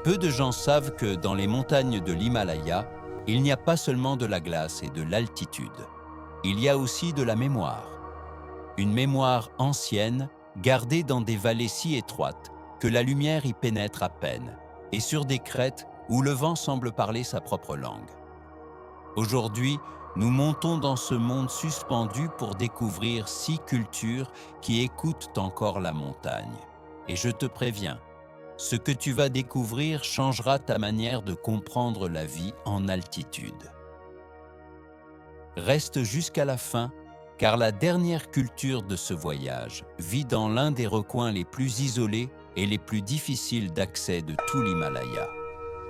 Peu de gens savent que dans les montagnes de l'Himalaya, il n'y a pas seulement de la glace et de l'altitude. Il y a aussi de la mémoire. Une mémoire ancienne, gardée dans des vallées si étroites que la lumière y pénètre à peine, et sur des crêtes où le vent semble parler sa propre langue. Aujourd'hui, nous montons dans ce monde suspendu pour découvrir 6 cultures qui écoutent encore la montagne. Et je te préviens, ce que tu vas découvrir changera ta manière de comprendre la vie en altitude. Reste jusqu'à la fin, car la dernière culture de ce voyage vit dans l'un des recoins les plus isolés et les plus difficiles d'accès de tout l'Himalaya.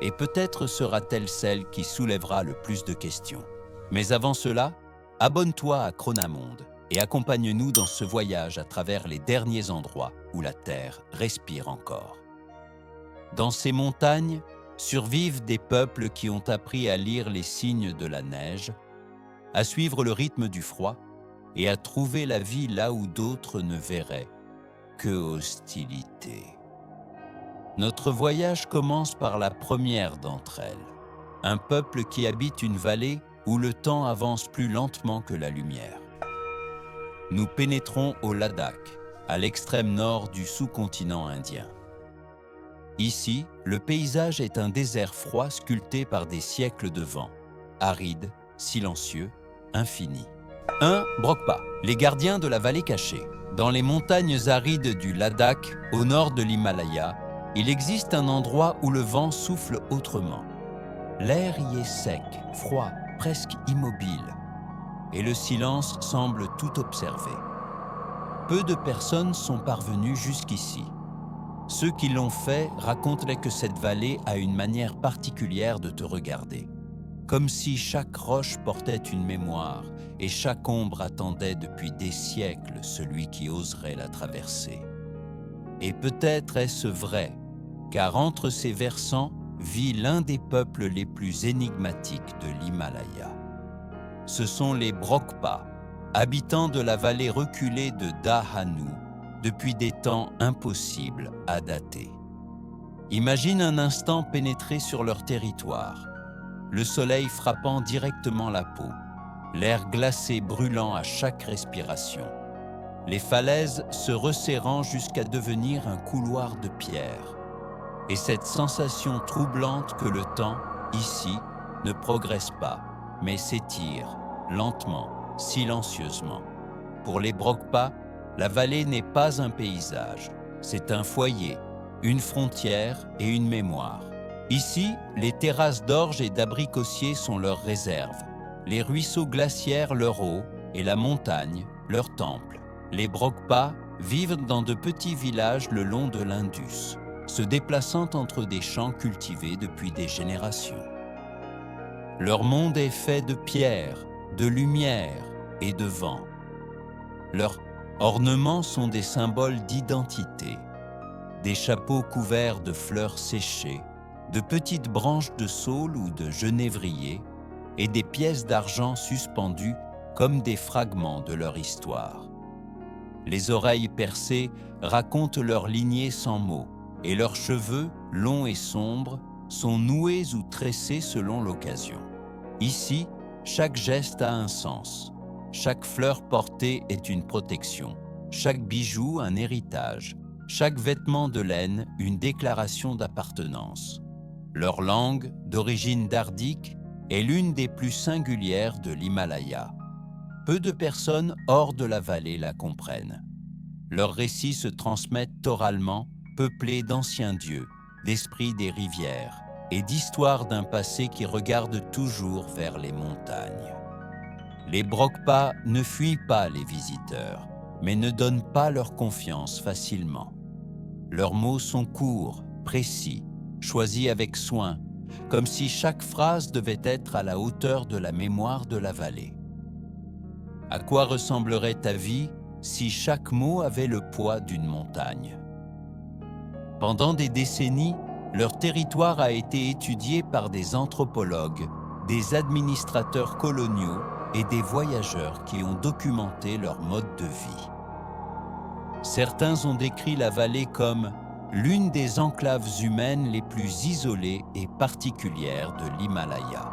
Et peut-être sera-t-elle celle qui soulèvera le plus de questions. Mais avant cela, abonne-toi à Chronamonde et accompagne-nous dans ce voyage à travers les derniers endroits où la Terre respire encore. Dans ces montagnes survivent des peuples qui ont appris à lire les signes de la neige, à suivre le rythme du froid et à trouver la vie là où d'autres ne verraient que hostilité. Notre voyage commence par la première d'entre elles, un peuple qui habite une vallée où le temps avance plus lentement que la lumière. Nous pénétrons au Ladakh, à l'extrême nord du sous-continent indien. Ici, le paysage est un désert froid sculpté par des siècles de vent, aride, silencieux, infini. 1. Brokpa, les gardiens de la vallée cachée. Dans les montagnes arides du Ladakh, au nord de l'Himalaya, il existe un endroit où le vent souffle autrement. L'air y est sec, froid, presque immobile, et le silence semble tout observer. Peu de personnes sont parvenues jusqu'ici. Ceux qui l'ont fait racontent que cette vallée a une manière particulière de te regarder, comme si chaque roche portait une mémoire et chaque ombre attendait depuis des siècles celui qui oserait la traverser. Et peut-être est-ce vrai, car entre ces versants vit l'un des peuples les plus énigmatiques de l'Himalaya. Ce sont les Brokpa, habitants de la vallée reculée de Dahanu, depuis des temps impossibles à dater. Imagine un instant pénétrer sur leur territoire, le soleil frappant directement la peau, l'air glacé brûlant à chaque respiration, les falaises se resserrant jusqu'à devenir un couloir de pierre, et cette sensation troublante que le temps, ici, ne progresse pas, mais s'étire, lentement, silencieusement. Pour les Brokpa, la vallée n'est pas un paysage, c'est un foyer, une frontière et une mémoire. Ici, les terrasses d'orge et d'abricotiers sont leurs réserves, les ruisseaux glaciaires leur eau et la montagne leur temple. Les Brokpa vivent dans de petits villages le long de l'Indus, se déplaçant entre des champs cultivés depuis des générations. Leur monde est fait de pierre, de lumière et de vent. Leurs ornements sont des symboles d'identité, des chapeaux couverts de fleurs séchées, de petites branches de saule ou de genévrier et des pièces d'argent suspendues comme des fragments de leur histoire. Les oreilles percées racontent leur lignée sans mots et leurs cheveux, longs et sombres, sont noués ou tressés selon l'occasion. Ici, chaque geste a un sens. Chaque fleur portée est une protection, chaque bijou un héritage, chaque vêtement de laine une déclaration d'appartenance. Leur langue, d'origine dardique, est l'une des plus singulières de l'Himalaya. Peu de personnes hors de la vallée la comprennent. Leurs récits se transmettent oralement, peuplés d'anciens dieux, d'esprits des rivières et d'histoires d'un passé qui regarde toujours vers les montagnes. Les Brokpa ne fuient pas les visiteurs, mais ne donnent pas leur confiance facilement. Leurs mots sont courts, précis, choisis avec soin, comme si chaque phrase devait être à la hauteur de la mémoire de la vallée. À quoi ressemblerait ta vie si chaque mot avait le poids d'une montagne? Pendant des décennies, leur territoire a été étudié par des anthropologues, des administrateurs coloniaux et des voyageurs qui ont documenté leur mode de vie. Certains ont décrit la vallée comme l'une des enclaves humaines les plus isolées et particulières de l'Himalaya.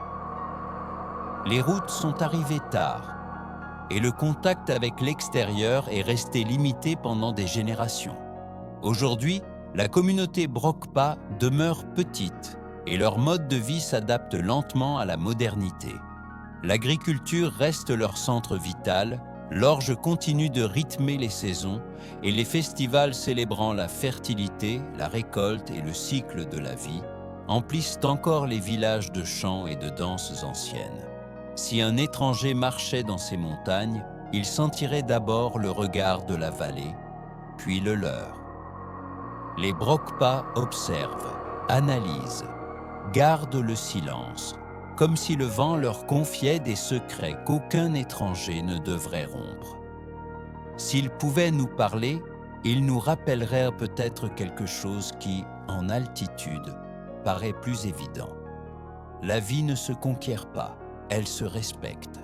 Les routes sont arrivées tard et le contact avec l'extérieur est resté limité pendant des générations. Aujourd'hui, la communauté Brokpa demeure petite et leur mode de vie s'adapte lentement à la modernité. L'agriculture reste leur centre vital, l'orge continue de rythmer les saisons et les festivals célébrant la fertilité, la récolte et le cycle de la vie emplissent encore les villages de chants et de danses anciennes. Si un étranger marchait dans ces montagnes, il sentirait d'abord le regard de la vallée, puis le leur. Les Brokpa observent, analysent, gardent le silence, comme si le vent leur confiait des secrets qu'aucun étranger ne devrait rompre. S'ils pouvaient nous parler, ils nous rappelleraient peut-être quelque chose qui, en altitude, paraît plus évident. La vie ne se conquiert pas, elle se respecte.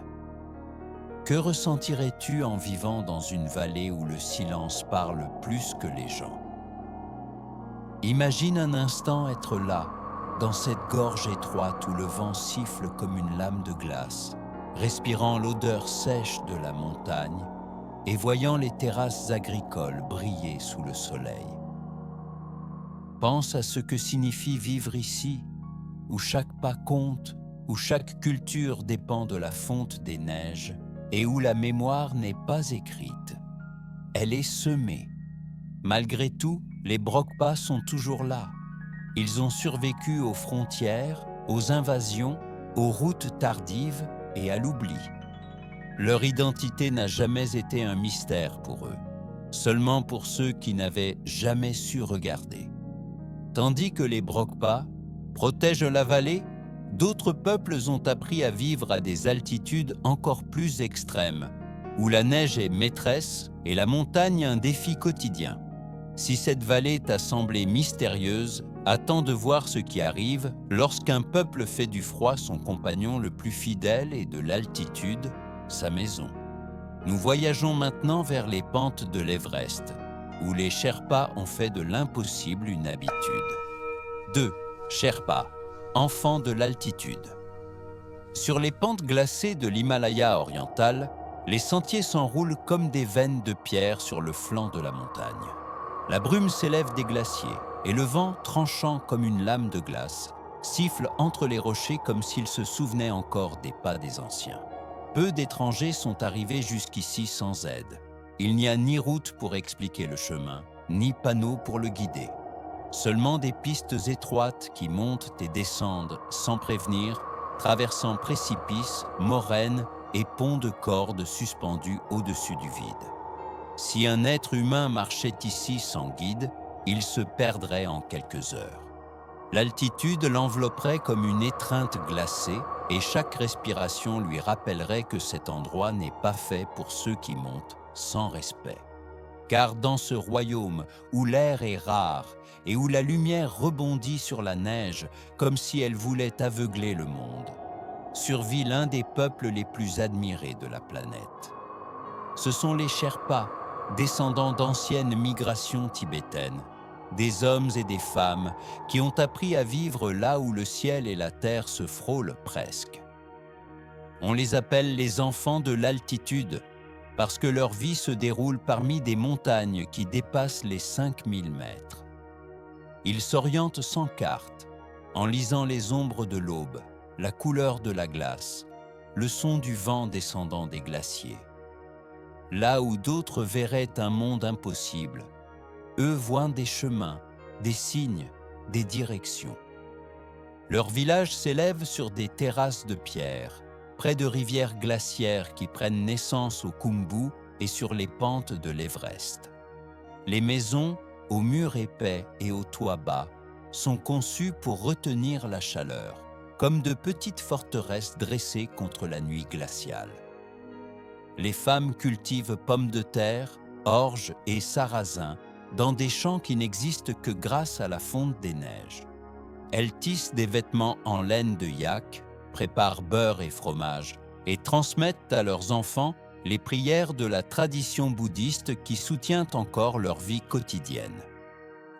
Que ressentirais-tu en vivant dans une vallée où le silence parle plus que les gens? Imagine un instant être là, dans cette gorge étroite où le vent siffle comme une lame de glace, respirant l'odeur sèche de la montagne et voyant les terrasses agricoles briller sous le soleil. Pense à ce que signifie vivre ici, où chaque pas compte, où chaque culture dépend de la fonte des neiges et où la mémoire n'est pas écrite. Elle est semée. Malgré tout, les Brokpa sont toujours là. Ils ont survécu aux frontières, aux invasions, aux routes tardives et à l'oubli. Leur identité n'a jamais été un mystère pour eux, seulement pour ceux qui n'avaient jamais su regarder. Tandis que les Brokpa protègent la vallée, d'autres peuples ont appris à vivre à des altitudes encore plus extrêmes, où la neige est maîtresse et la montagne un défi quotidien. Si cette vallée t'a semblé mystérieuse, attends de voir ce qui arrive lorsqu'un peuple fait du froid son compagnon le plus fidèle et de l'altitude sa maison. Nous voyageons maintenant vers les pentes de l'Everest, où les Sherpas ont fait de l'impossible une habitude. 2. Sherpas, enfants de l'altitude. Sur les pentes glacées de l'Himalaya oriental, les sentiers s'enroulent comme des veines de pierre sur le flanc de la montagne. La brume s'élève des glaciers et le vent, tranchant comme une lame de glace, siffle entre les rochers comme s'il se souvenait encore des pas des anciens. Peu d'étrangers sont arrivés jusqu'ici sans aide. Il n'y a ni route pour expliquer le chemin, ni panneau pour le guider. Seulement des pistes étroites qui montent et descendent sans prévenir, traversant précipices, moraines et ponts de cordes suspendus au-dessus du vide. Si un être humain marchait ici sans guide, il se perdrait en quelques heures. L'altitude l'envelopperait comme une étreinte glacée et chaque respiration lui rappellerait que cet endroit n'est pas fait pour ceux qui montent sans respect. Car dans ce royaume où l'air est rare et où la lumière rebondit sur la neige comme si elle voulait aveugler le monde, survit l'un des peuples les plus admirés de la planète. Ce sont les Sherpas, descendants d'anciennes migrations tibétaines, des hommes et des femmes qui ont appris à vivre là où le ciel et la terre se frôlent presque. On les appelle les enfants de l'altitude parce que leur vie se déroule parmi des montagnes qui dépassent les 5000 mètres. Ils s'orientent sans carte, en lisant les ombres de l'aube, la couleur de la glace, le son du vent descendant des glaciers. Là où d'autres verraient un monde impossible, eux voient des chemins, des signes, des directions. Leur village s'élève sur des terrasses de pierre, près de rivières glaciaires qui prennent naissance au Khumbu et sur les pentes de l'Everest. Les maisons, aux murs épais et aux toits bas, sont conçues pour retenir la chaleur, comme de petites forteresses dressées contre la nuit glaciale. Les femmes cultivent pommes de terre, orge et sarrasin dans des champs qui n'existent que grâce à la fonte des neiges. Elles tissent des vêtements en laine de yak, préparent beurre et fromage et transmettent à leurs enfants les prières de la tradition bouddhiste qui soutient encore leur vie quotidienne.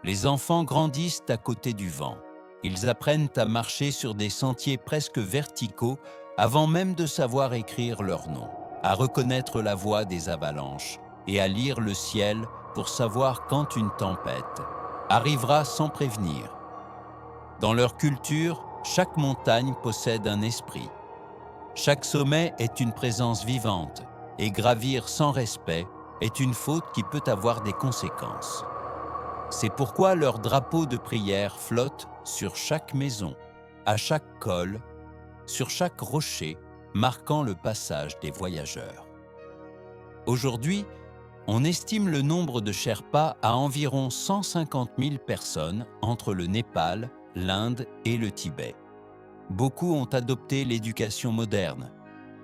Les enfants grandissent à côté du vent. Ils apprennent à marcher sur des sentiers presque verticaux avant même de savoir écrire leur nom, à reconnaître la voix des avalanches et à lire le ciel pour savoir quand une tempête arrivera sans prévenir. Dans leur culture, chaque montagne possède un esprit. Chaque sommet est une présence vivante et gravir sans respect est une faute qui peut avoir des conséquences. C'est pourquoi leur drapeau de prière flotte sur chaque maison, à chaque col, sur chaque rocher, marquant le passage des voyageurs. Aujourd'hui, on estime le nombre de Sherpas à environ 150 000 personnes entre le Népal, l'Inde et le Tibet. Beaucoup ont adopté l'éducation moderne,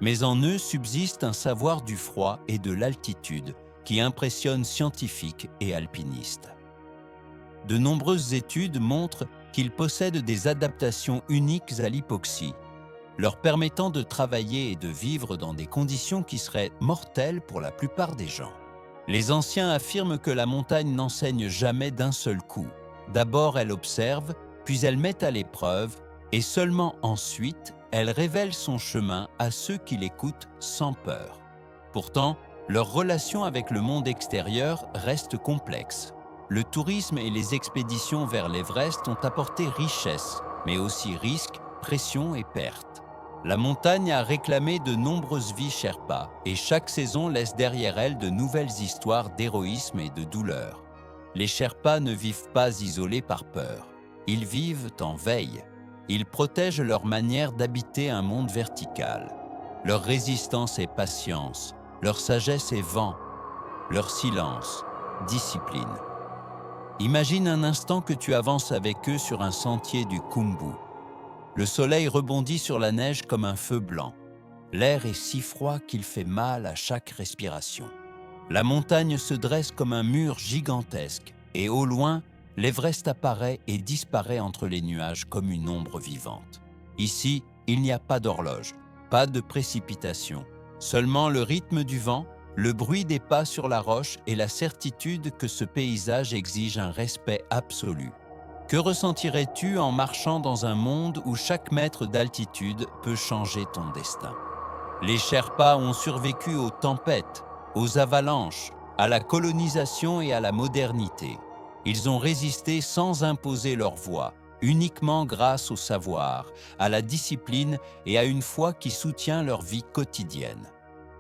mais en eux subsiste un savoir du froid et de l'altitude qui impressionne scientifiques et alpinistes. De nombreuses études montrent qu'ils possèdent des adaptations uniques à l'hypoxie, leur permettant de travailler et de vivre dans des conditions qui seraient mortelles pour la plupart des gens. Les anciens affirment que la montagne n'enseigne jamais d'un seul coup. D'abord, elle observe, puis elle met à l'épreuve, et seulement ensuite, elle révèle son chemin à ceux qui l'écoutent sans peur. Pourtant, leur relation avec le monde extérieur reste complexe. Le tourisme et les expéditions vers l'Everest ont apporté richesse, mais aussi risques, pression et pertes. La montagne a réclamé de nombreuses vies Sherpas et chaque saison laisse derrière elle de nouvelles histoires d'héroïsme et de douleur. Les Sherpas ne vivent pas isolés par peur. Ils vivent en veille. Ils protègent leur manière d'habiter un monde vertical. Leur résistance est patience, leur sagesse est vent, leur silence, discipline. Imagine un instant que tu avances avec eux sur un sentier du Khumbu. Le soleil rebondit sur la neige comme un feu blanc. L'air est si froid qu'il fait mal à chaque respiration. La montagne se dresse comme un mur gigantesque et au loin, l'Everest apparaît et disparaît entre les nuages comme une ombre vivante. Ici, il n'y a pas d'horloge, pas de précipitation, seulement le rythme du vent, le bruit des pas sur la roche et la certitude que ce paysage exige un respect absolu. Que ressentirais-tu en marchant dans un monde où chaque mètre d'altitude peut changer ton destin? Les Sherpas ont survécu aux tempêtes, aux avalanches, à la colonisation et à la modernité. Ils ont résisté sans imposer leur voix, uniquement grâce au savoir, à la discipline et à une foi qui soutient leur vie quotidienne.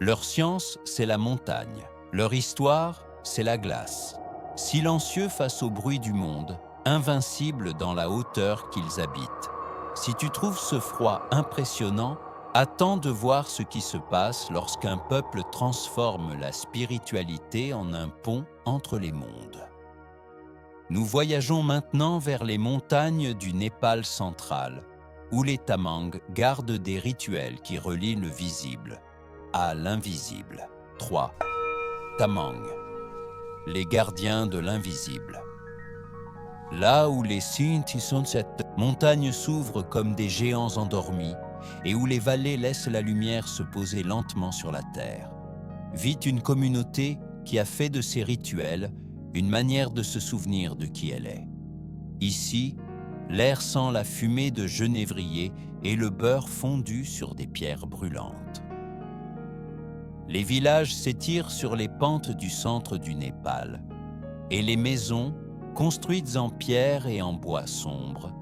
Leur science, c'est la montagne. Leur histoire, c'est la glace. Silencieux face au bruit du monde, invincibles dans la hauteur qu'ils habitent. Si tu trouves ce froid impressionnant, attends de voir ce qui se passe lorsqu'un peuple transforme la spiritualité en un pont entre les mondes. Nous voyageons maintenant vers les montagnes du Népal central, où les Tamangs gardent des rituels qui relient le visible à l'invisible. 3. Tamang, les gardiens de l'invisible. Là où les Sinti sont, cette montagne s'ouvre comme des géants endormis et où les vallées laissent la lumière se poser lentement sur la terre, vit une communauté qui a fait de ces rituels une manière de se souvenir de qui elle est. Ici, l'air sent la fumée de genévrier et le beurre fondu sur des pierres brûlantes. Les villages s'étirent sur les pentes du centre du Népal et les maisons, construites en pierre et en bois sombre,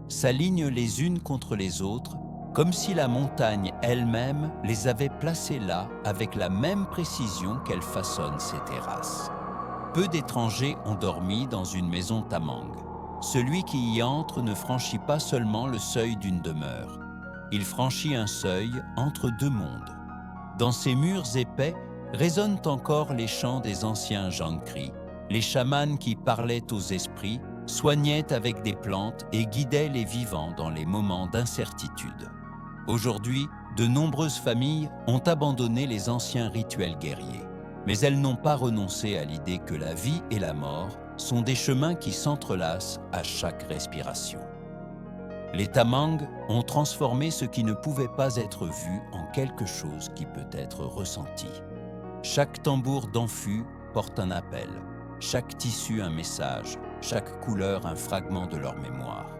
s'alignent les unes contre les autres comme si la montagne elle-même les avait placées là avec la même précision qu'elle façonne ses terrasses. Peu d'étrangers ont dormi dans une maison Tamang. Celui qui y entre ne franchit pas seulement le seuil d'une demeure, il franchit un seuil entre deux mondes. Dans ces murs épais résonnent encore les chants des anciens Jankri, les chamans qui parlaient aux esprits, soignaient avec des plantes et guidaient les vivants dans les moments d'incertitude. Aujourd'hui, de nombreuses familles ont abandonné les anciens rituels guerriers, mais elles n'ont pas renoncé à l'idée que la vie et la mort sont des chemins qui s'entrelacent à chaque respiration. Les Tamangs ont transformé ce qui ne pouvait pas être vu en quelque chose qui peut être ressenti. Chaque tambour d'enfût porte un appel, chaque tissu un message, chaque couleur un fragment de leur mémoire.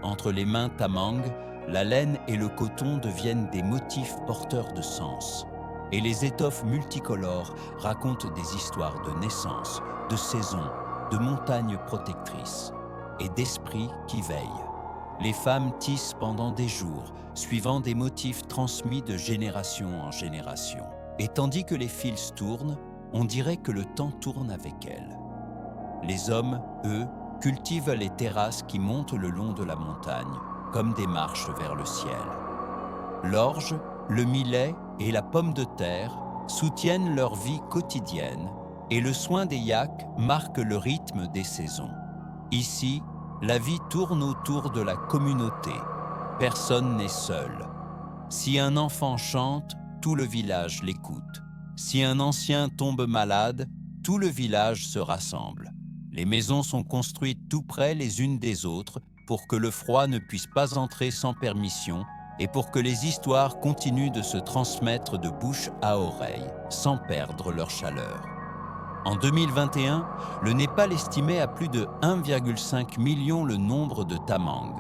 Entre les mains Tamang, la laine et le coton deviennent des motifs porteurs de sens, et les étoffes multicolores racontent des histoires de naissance, de saison, de montagnes protectrices et d'esprits qui veillent. Les femmes tissent pendant des jours, suivant des motifs transmis de génération en génération. Et tandis que les fils tournent, on dirait que le temps tourne avec elles. Les hommes, eux, cultivent les terrasses qui montent le long de la montagne, comme des marches vers le ciel. L'orge, le millet et la pomme de terre soutiennent leur vie quotidienne et le soin des yaks marque le rythme des saisons. Ici, la vie tourne autour de la communauté. Personne n'est seul. Si un enfant chante, tout le village l'écoute. Si un ancien tombe malade, tout le village se rassemble. Les maisons sont construites tout près les unes des autres pour que le froid ne puisse pas entrer sans permission et pour que les histoires continuent de se transmettre de bouche à oreille, sans perdre leur chaleur. En 2021, le Népal estimait à plus de 1,5 million le nombre de Tamang,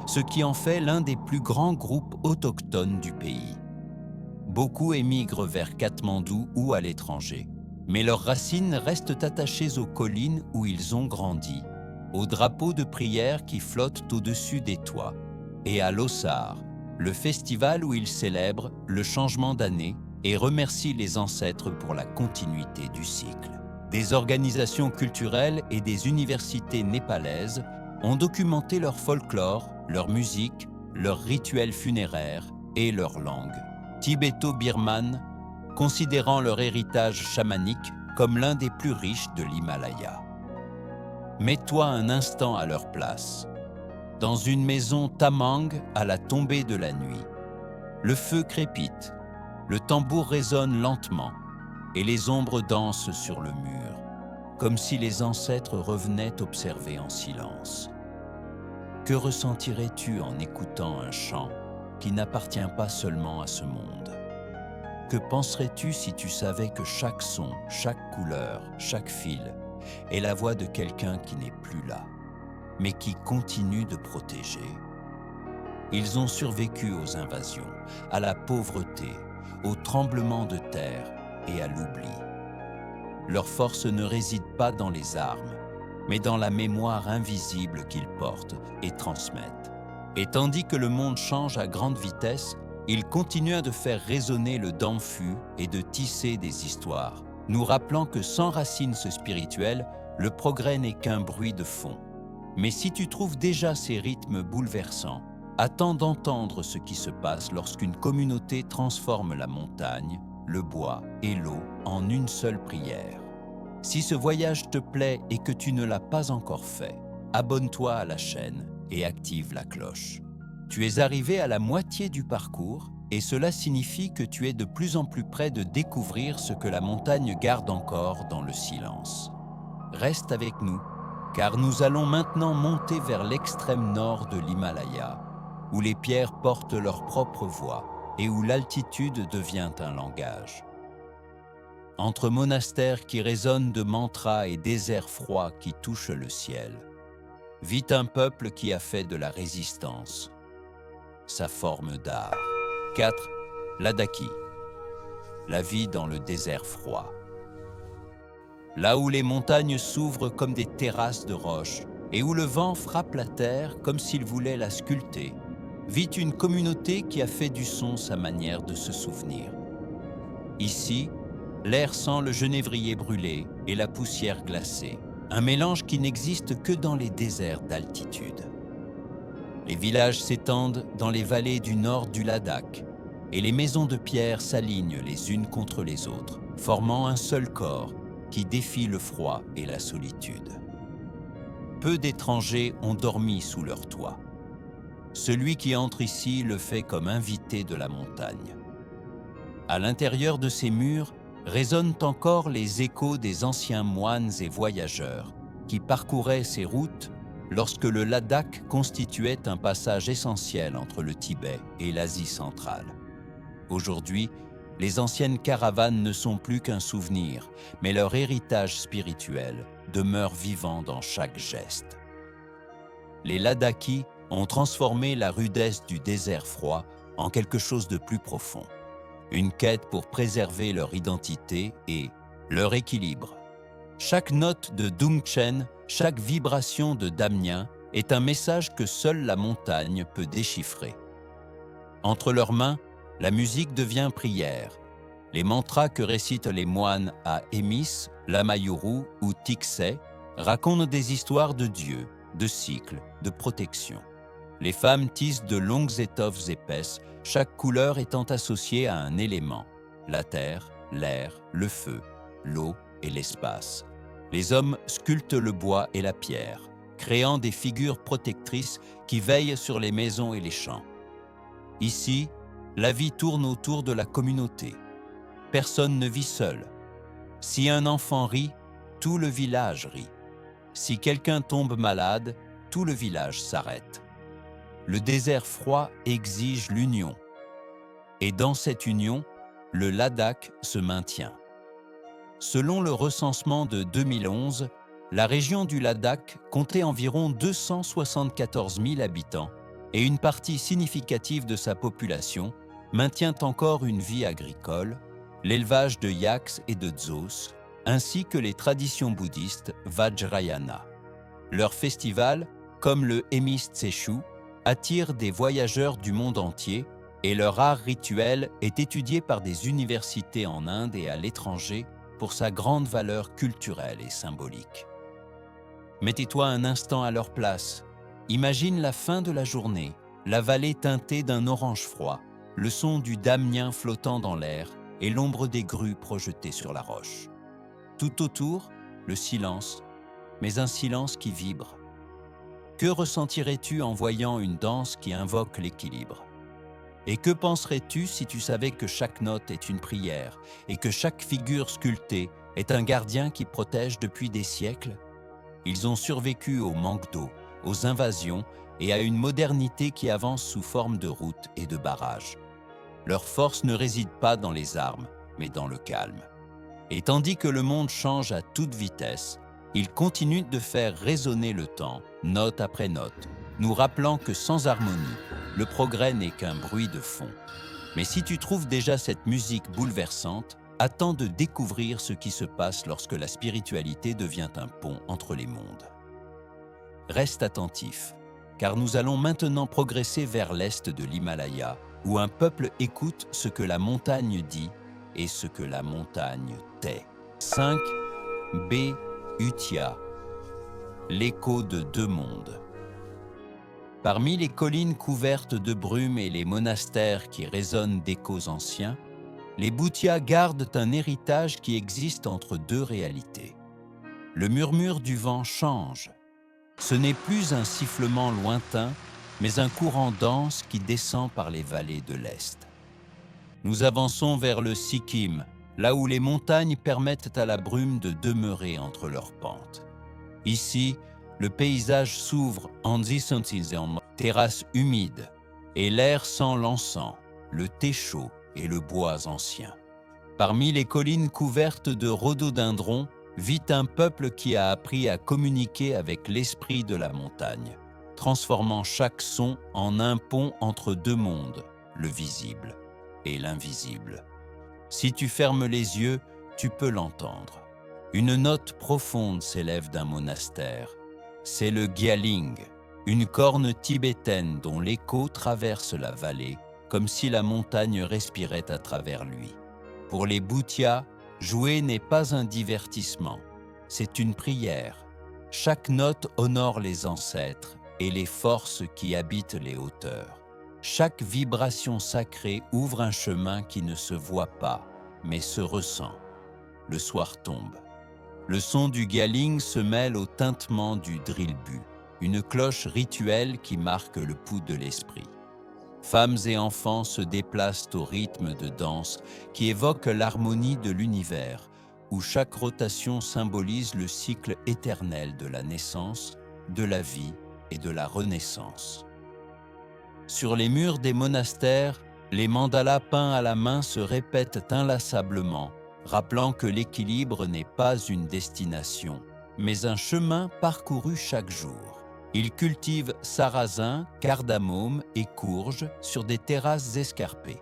ce qui en fait l'un des plus grands groupes autochtones du pays. Beaucoup émigrent vers Katmandou ou à l'étranger, mais leurs racines restent attachées aux collines où ils ont grandi, aux drapeaux de prière qui flottent au-dessus des toits, et à l'Ossar, le festival où ils célèbrent le changement d'année et remercient les ancêtres pour la continuité du cycle. Des organisations culturelles et des universités népalaises ont documenté leur folklore, leur musique, leurs rituels funéraires et leur langue, tibéto-birmane, considérant leur héritage chamanique comme l'un des plus riches de l'Himalaya. Mets-toi un instant à leur place. Dans une maison Tamang à la tombée de la nuit, le feu crépite, le tambour résonne lentement et les ombres dansent sur le mur, comme si les ancêtres revenaient observer en silence. Que ressentirais-tu en écoutant un chant qui n'appartient pas seulement à ce monde? Que penserais-tu si tu savais que chaque son, chaque couleur, chaque fil est la voix de quelqu'un qui n'est plus là, mais qui continue de protéger? Ils ont survécu aux invasions, à la pauvreté, aux tremblements de terre et à l'oubli. Leur force ne réside pas dans les armes, mais dans la mémoire invisible qu'ils portent et transmettent. Et tandis que le monde change à grande vitesse, ils continuent de faire résonner le damfu et de tisser des histoires, nous rappelant que sans racines spirituelles, le progrès n'est qu'un bruit de fond. Mais si tu trouves déjà ces rythmes bouleversants, attends d'entendre ce qui se passe lorsqu'une communauté transforme la montagne, le bois et l'eau en une seule prière. Si ce voyage te plaît et que tu ne l'as pas encore fait, abonne-toi à la chaîne et active la cloche. Tu es arrivé à la moitié du parcours et cela signifie que tu es de plus en plus près de découvrir ce que la montagne garde encore dans le silence. Reste avec nous, car nous allons maintenant monter vers l'extrême nord de l'Himalaya, où les pierres portent leur propre voix et où l'altitude devient un langage. Entre monastères qui résonnent de mantras et déserts froids qui touchent le ciel, vit un peuple qui a fait de la résistance sa forme d'art. 4. Ladakhi. La vie dans le désert froid. Là où les montagnes s'ouvrent comme des terrasses de roches et où le vent frappe la terre comme s'il voulait la sculpter, vit une communauté qui a fait du son sa manière de se souvenir. Ici, l'air sent le genévrier brûlé et la poussière glacée, un mélange qui n'existe que dans les déserts d'altitude. Les villages s'étendent dans les vallées du nord du Ladakh et les maisons de pierre s'alignent les unes contre les autres, formant un seul corps qui défie le froid et la solitude. Peu d'étrangers ont dormi sous leur toit. Celui qui entre ici le fait comme invité de la montagne. À l'intérieur de ces murs résonnent encore les échos des anciens moines et voyageurs qui parcouraient ces routes lorsque le Ladakh constituait un passage essentiel entre le Tibet et l'Asie centrale. Aujourd'hui, les anciennes caravanes ne sont plus qu'un souvenir, mais leur héritage spirituel, demeure vivant dans chaque geste. Les Ladakhi ont transformé la rudesse du désert froid en quelque chose de plus profond. Une quête pour préserver leur identité et leur équilibre. Chaque note de Dungchen, chaque vibration de Damien est un message que seule la montagne peut déchiffrer. Entre leurs mains, la musique devient prière. Les mantras que récitent les moines à Emis, Lamayuru ou Tiksay racontent des histoires de dieux, de cycles, de protection. Les femmes tissent de longues étoffes épaisses, chaque couleur étant associée à un élément, la terre, l'air, le feu, l'eau et l'espace. Les hommes sculptent le bois et la pierre, créant des figures protectrices qui veillent sur les maisons et les champs. Ici, la vie tourne autour de la communauté. Personne ne vit seul. Si un enfant rit, tout le village rit. Si quelqu'un tombe malade, tout le village s'arrête. Le désert froid exige l'union. Et dans cette union, le Ladakh se maintient. Selon le recensement de 2011, la région du Ladakh comptait environ 274 000 habitants et une partie significative de sa population maintient encore une vie agricole, l'élevage de yaks et de dzos, ainsi que les traditions bouddhistes Vajrayana. Leur festival, comme le Emis Tseshu, attire des voyageurs du monde entier et leur art rituel est étudié par des universités en Inde et à l'étranger pour sa grande valeur culturelle et symbolique. Mettez-toi un instant à leur place. Imagine la fin de la journée, la vallée teintée d'un orange froid, le son du damien flottant dans l'air et l'ombre des grues projetées sur la roche. Tout autour, le silence, mais un silence qui vibre. Que ressentirais-tu en voyant une danse qui invoque l'équilibre? Et que penserais-tu si tu savais que chaque note est une prière et que chaque figure sculptée est un gardien qui protège depuis des siècles? Ils ont survécu au manque d'eau, aux invasions et à une modernité qui avance sous forme de routes et de barrages. Leur force ne réside pas dans les armes, mais dans le calme. Et tandis que le monde change à toute vitesse, ils continuent de faire résonner le temps, note après note, nous rappelant que sans harmonie, le progrès n'est qu'un bruit de fond. Mais si tu trouves déjà cette musique bouleversante, attends de découvrir ce qui se passe lorsque la spiritualité devient un pont entre les mondes. Reste attentif, car nous allons maintenant progresser vers l'est de l'Himalaya, où un peuple écoute ce que la montagne dit et ce que la montagne tait. 5. B. Utia, l'écho de deux mondes. Parmi les collines couvertes de brume et les monastères qui résonnent d'échos anciens, les Bhutias gardent un héritage qui existe entre deux réalités. Le murmure du vent change. Ce n'est plus un sifflement lointain, mais un courant dense qui descend par les vallées de l'Est. Nous avançons vers le Sikkim, là où les montagnes permettent à la brume de demeurer entre leurs pentes. Ici, le paysage s'ouvre en terrasses humides, et l'air sent l'encens, le thé chaud et le bois ancien. Parmi les collines couvertes de rhododendrons vit un peuple qui a appris à communiquer avec l'esprit de la montagne, transformant chaque son en un pont entre deux mondes, le visible et l'invisible. Si tu fermes les yeux, tu peux l'entendre. Une note profonde s'élève d'un monastère. C'est le Gyaling, une corne tibétaine dont l'écho traverse la vallée, comme si la montagne respirait à travers lui. Pour les Bhutias, jouer n'est pas un divertissement, c'est une prière. Chaque note honore les ancêtres et les forces qui habitent les hauteurs. Chaque vibration sacrée ouvre un chemin qui ne se voit pas, mais se ressent. Le soir tombe. Le son du Gyaling se mêle au tintement du drilbu, une cloche rituelle qui marque le pouls de l'esprit. Femmes et enfants se déplacent au rythme de danse qui évoque l'harmonie de l'univers, où chaque rotation symbolise le cycle éternel de la naissance, de la vie et de la renaissance. Sur les murs des monastères, les mandalas peints à la main se répètent inlassablement, rappelant que l'équilibre n'est pas une destination, mais un chemin parcouru chaque jour. Ils cultivent sarrasin, cardamome et courges sur des terrasses escarpées.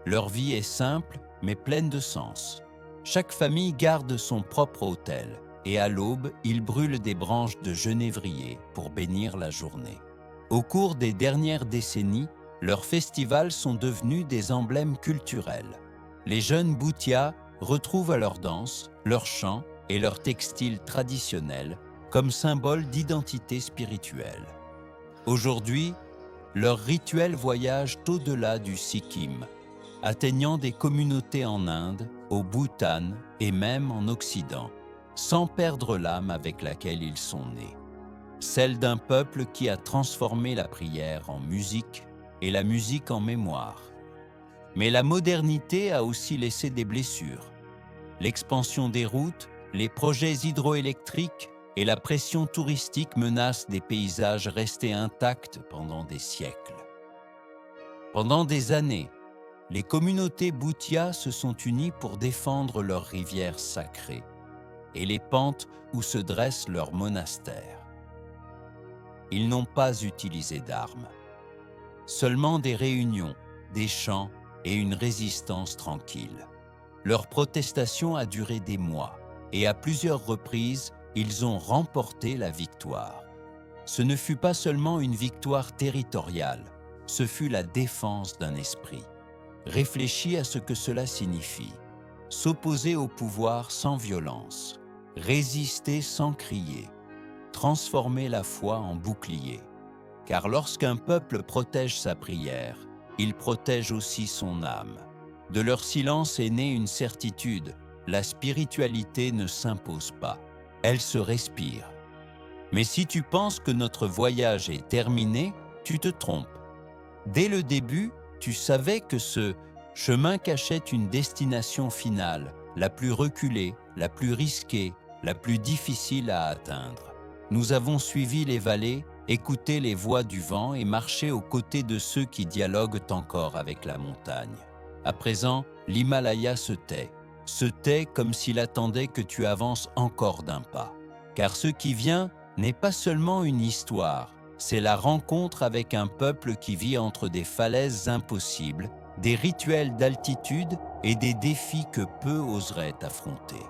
Leur vie est simple, mais pleine de sens. Chaque famille garde son propre autel, et à l'aube, ils brûlent des branches de genévrier pour bénir la journée. Au cours des dernières décennies, leurs festivals sont devenus des emblèmes culturels. Les jeunes Bhutia retrouvent leurs danses, leurs chants et leurs textiles traditionnels comme symbole d'identité spirituelle. Aujourd'hui, leurs rituels voyagent au-delà du Sikkim, atteignant des communautés en Inde, au Bhoutan et même en Occident, sans perdre l'âme avec laquelle ils sont nés. Celle d'un peuple qui a transformé la prière en musique et la musique en mémoire. Mais la modernité a aussi laissé des blessures. L'expansion des routes, les projets hydroélectriques et la pression touristique menacent des paysages restés intacts pendant des siècles. Pendant des années, les communautés Bhutia se sont unies pour défendre leurs rivières sacrées et les pentes où se dressent leurs monastères. Ils n'ont pas utilisé d'armes, seulement des réunions, des chants et une résistance tranquille. Leur protestation a duré des mois et à plusieurs reprises, ils ont remporté la victoire. Ce ne fut pas seulement une victoire territoriale, ce fut la défense d'un esprit. Réfléchis à ce que cela signifie. S'opposer au pouvoir sans violence, résister sans crier, transformer la foi en bouclier. Car lorsqu'un peuple protège sa prière, il protège aussi son âme. De leur silence est née une certitude, la spiritualité ne s'impose pas, elle se respire. Mais si tu penses que notre voyage est terminé, tu te trompes. Dès le début, tu savais que ce chemin cachait une destination finale, la plus reculée, la plus risquée, la plus difficile à atteindre. Nous avons suivi les vallées, écouté les voix du vent et marché aux côtés de ceux qui dialoguent encore avec la montagne. À présent, l'Himalaya se tait comme s'il attendait que tu avances encore d'un pas. Car ce qui vient n'est pas seulement une histoire, c'est la rencontre avec un peuple qui vit entre des falaises impossibles, des rituels d'altitude et des défis que peu oseraient affronter.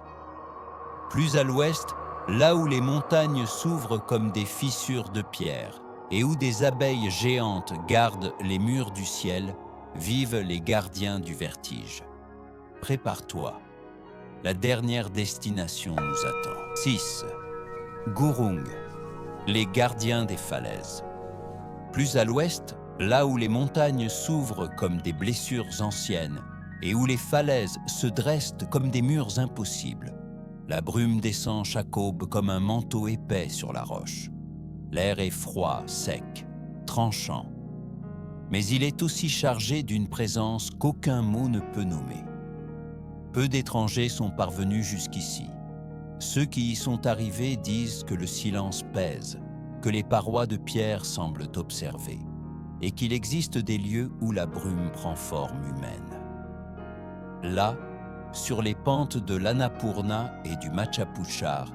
Plus à l'ouest, là où les montagnes s'ouvrent comme des fissures de pierre et où des abeilles géantes gardent les murs du ciel, vivent les gardiens du vertige. Prépare-toi. La dernière destination nous attend. 6. Gurung, les gardiens des falaises. Plus à l'ouest, là où les montagnes s'ouvrent comme des blessures anciennes et où les falaises se dressent comme des murs impossibles, la brume descend chaque aube comme un manteau épais sur la roche. L'air est froid, sec, tranchant. Mais il est aussi chargé d'une présence qu'aucun mot ne peut nommer. Peu d'étrangers sont parvenus jusqu'ici. Ceux qui y sont arrivés disent que le silence pèse, que les parois de pierre semblent observer, et qu'il existe des lieux où la brume prend forme humaine. Là, sur les pentes de l'Annapurna et du Machapuchar,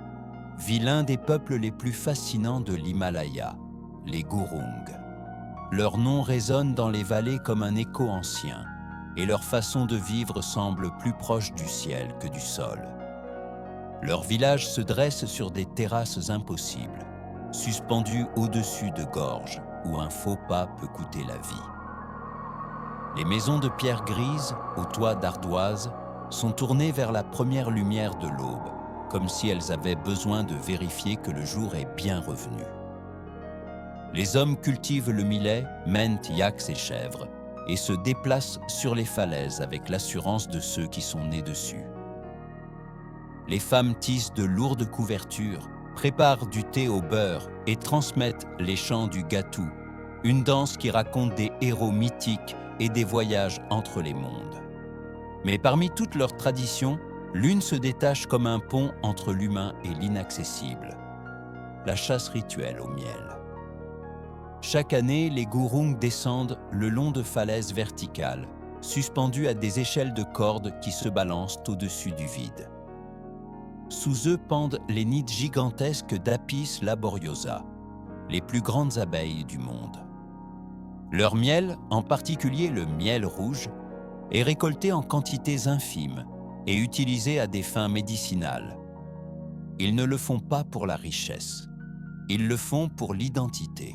vit l'un des peuples les plus fascinants de l'Himalaya, les Gurung. Leur nom résonne dans les vallées comme un écho ancien, et leur façon de vivre semble plus proche du ciel que du sol. Leur village se dresse sur des terrasses impossibles, suspendues au-dessus de gorges où un faux pas peut coûter la vie. Les maisons de pierre grise, aux toits d'ardoise, sont tournées vers la première lumière de l'aube, comme si elles avaient besoin de vérifier que le jour est bien revenu. Les hommes cultivent le millet, menthes, yaks et chèvres, et se déplacent sur les falaises avec l'assurance de ceux qui sont nés dessus. Les femmes tissent de lourdes couvertures, préparent du thé au beurre et transmettent les chants du gatou, une danse qui raconte des héros mythiques et des voyages entre les mondes. Mais parmi toutes leurs traditions, l'une se détache comme un pont entre l'humain et l'inaccessible, la chasse rituelle au miel. Chaque année, les Gurung descendent le long de falaises verticales, suspendues à des échelles de cordes qui se balancent au-dessus du vide. Sous eux pendent les nids gigantesques d'Apis laboriosa, les plus grandes abeilles du monde. Leur miel, en particulier le miel rouge, est récolté en quantités infimes et utilisé à des fins médicinales. Ils ne le font pas pour la richesse, ils le font pour l'identité.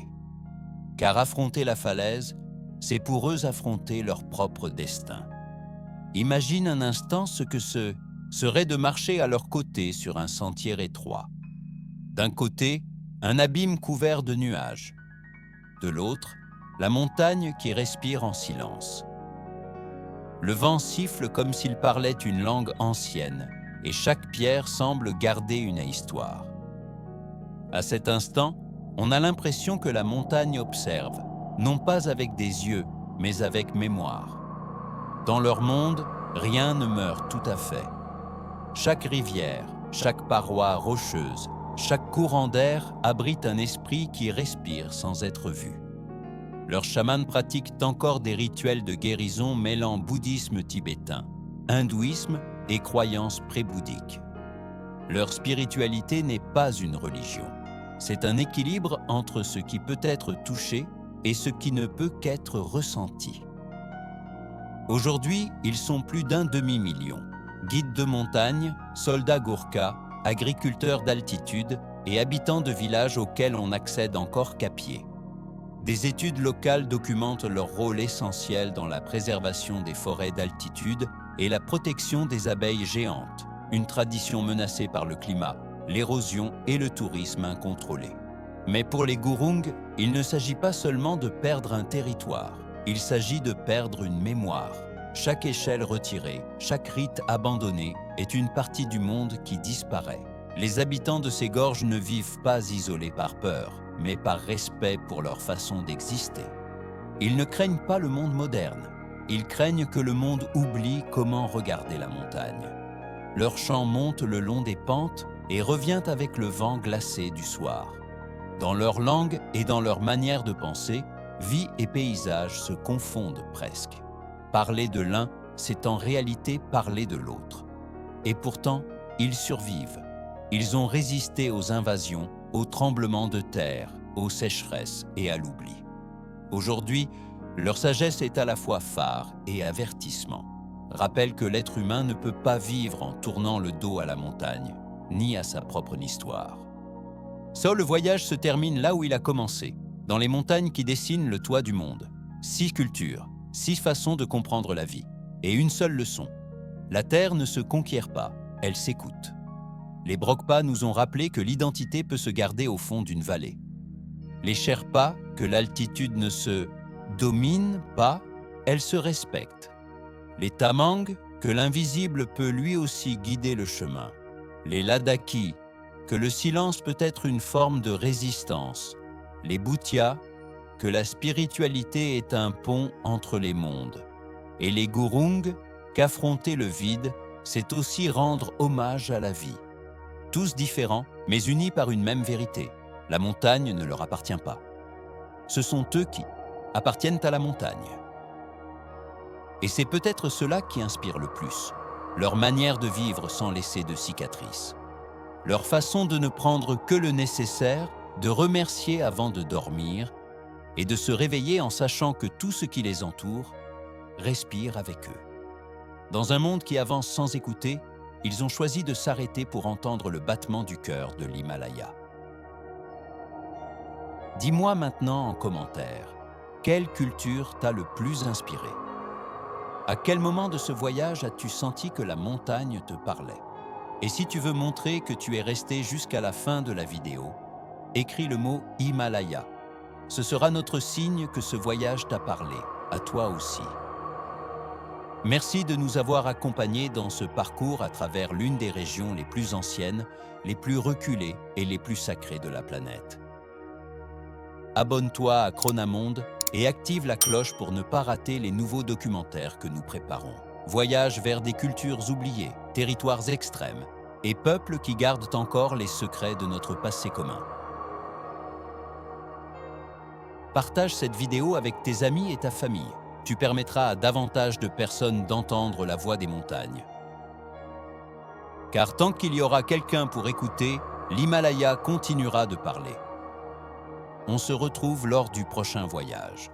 Car affronter la falaise, c'est pour eux affronter leur propre destin. Imagine un instant ce que ce serait de marcher à leur côté sur un sentier étroit. D'un côté, un abîme couvert de nuages. De l'autre, la montagne qui respire en silence. Le vent siffle comme s'il parlait une langue ancienne, et chaque pierre semble garder une histoire. À cet instant, on a l'impression que la montagne observe, non pas avec des yeux, mais avec mémoire. Dans leur monde, rien ne meurt tout à fait. Chaque rivière, chaque paroi rocheuse, chaque courant d'air abrite un esprit qui respire sans être vu. Leurs chamans pratiquent encore des rituels de guérison mêlant bouddhisme tibétain, hindouisme et croyances pré-bouddhiques. Leur spiritualité n'est pas une religion. C'est un équilibre entre ce qui peut être touché et ce qui ne peut qu'être ressenti. Aujourd'hui, ils sont plus d'1 demi-million. Guides de montagne, soldats Gourkha, agriculteurs d'altitude et habitants de villages auxquels on n'accède encore qu'à pied. Des études locales documentent leur rôle essentiel dans la préservation des forêts d'altitude et la protection des abeilles géantes, une tradition menacée par le climat, l'érosion et le tourisme incontrôlé. Mais pour les Gurung, il ne s'agit pas seulement de perdre un territoire, il s'agit de perdre une mémoire. Chaque échelle retirée, chaque rite abandonné est une partie du monde qui disparaît. Les habitants de ces gorges ne vivent pas isolés par peur, mais par respect pour leur façon d'exister. Ils ne craignent pas le monde moderne, ils craignent que le monde oublie comment regarder la montagne. Leur chant monte le long des pentes et revient avec le vent glacé du soir. Dans leur langue et dans leur manière de penser, vie et paysage se confondent presque. Parler de l'un, c'est en réalité parler de l'autre. Et pourtant, ils survivent. Ils ont résisté aux invasions, aux tremblements de terre, aux sécheresses et à l'oubli. Aujourd'hui, leur sagesse est à la fois phare et avertissement. Rappelle que l'être humain ne peut pas vivre en tournant le dos à la montagne, ni à sa propre histoire. Le voyage se termine là où il a commencé, dans les montagnes qui dessinent le toit du monde. 6 cultures, 6 façons de comprendre la vie, et une seule leçon. La terre ne se conquiert pas, elle s'écoute. Les Brokpa nous ont rappelé que l'identité peut se garder au fond d'une vallée. Les Sherpas, que l'altitude ne se domine pas, elle se respecte. Les Tamang, que l'invisible peut lui aussi guider le chemin. Les Ladakhi, que le silence peut être une forme de résistance. Les Bhutia, que la spiritualité est un pont entre les mondes. Et les Gurung, qu'affronter le vide, c'est aussi rendre hommage à la vie. Tous différents, mais unis par une même vérité. La montagne ne leur appartient pas. Ce sont eux qui appartiennent à la montagne. Et c'est peut-être cela qui inspire le plus, leur manière de vivre sans laisser de cicatrices. Leur façon de ne prendre que le nécessaire, de remercier avant de dormir et de se réveiller en sachant que tout ce qui les entoure respire avec eux. Dans un monde qui avance sans écouter, ils ont choisi de s'arrêter pour entendre le battement du cœur de l'Himalaya. Dis-moi maintenant en commentaire, quelle culture t'a le plus inspiré? À quel moment de ce voyage as-tu senti que la montagne te parlait? Et si tu veux montrer que tu es resté jusqu'à la fin de la vidéo, écris le mot Himalaya. Ce sera notre signe que ce voyage t'a parlé, à toi aussi. Merci de nous avoir accompagnés dans ce parcours à travers l'une des régions les plus anciennes, les plus reculées et les plus sacrées de la planète. Abonne-toi à Chronamonde et active la cloche pour ne pas rater les nouveaux documentaires que nous préparons. Voyage vers des cultures oubliées, territoires extrêmes et peuples qui gardent encore les secrets de notre passé commun. Partage cette vidéo avec tes amis et ta famille. Tu permettras à davantage de personnes d'entendre la voix des montagnes. Car tant qu'il y aura quelqu'un pour écouter, l'Himalaya continuera de parler. On se retrouve lors du prochain voyage.